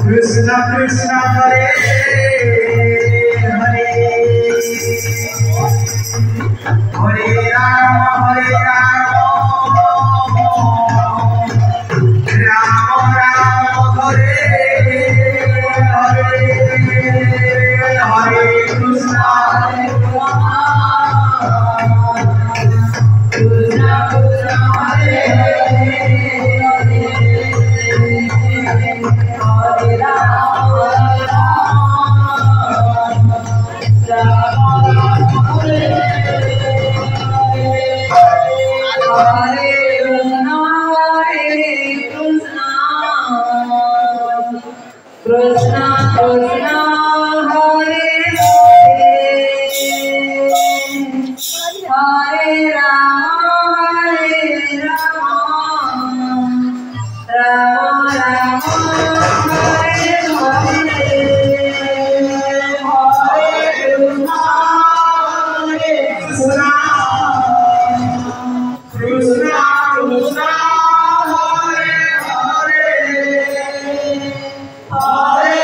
Krishna Krishna Hare Hare Hare Rama Rama Rama Hare Hare Hare Krishna Krishna Krishna Hare Krishna Krishna Hare Hare Rama Rama Rama Hare Hare Krishna Krishna Hare Hare Hare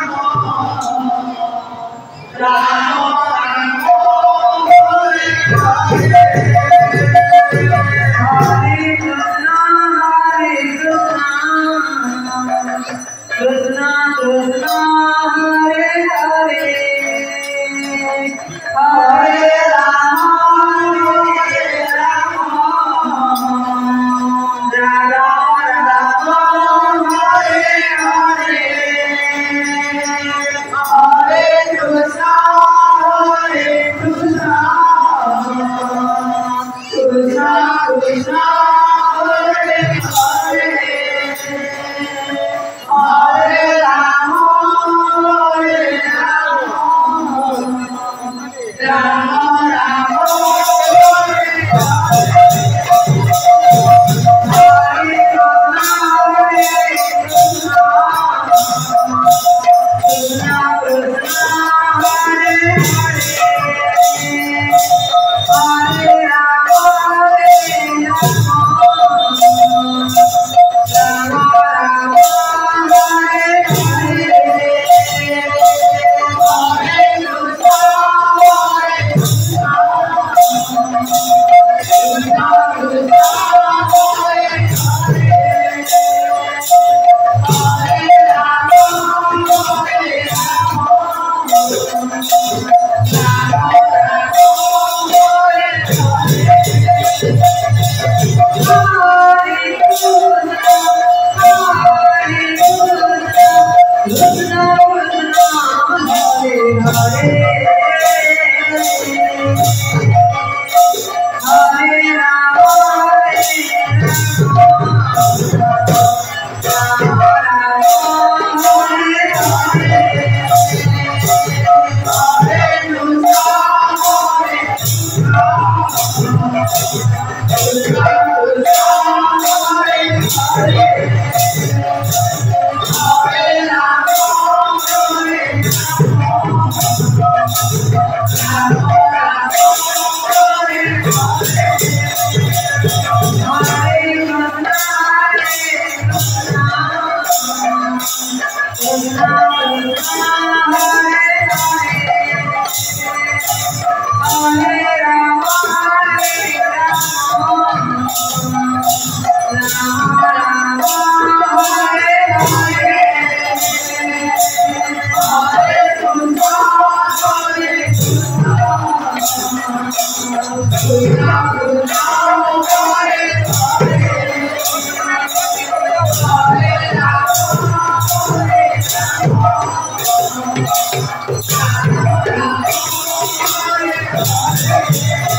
Rama Rama Krishna Krishna Hare Hare Hare Rama Rama Hare Hare Hare Krishna Krishna Krishna Hare Hare Hare Rama Hare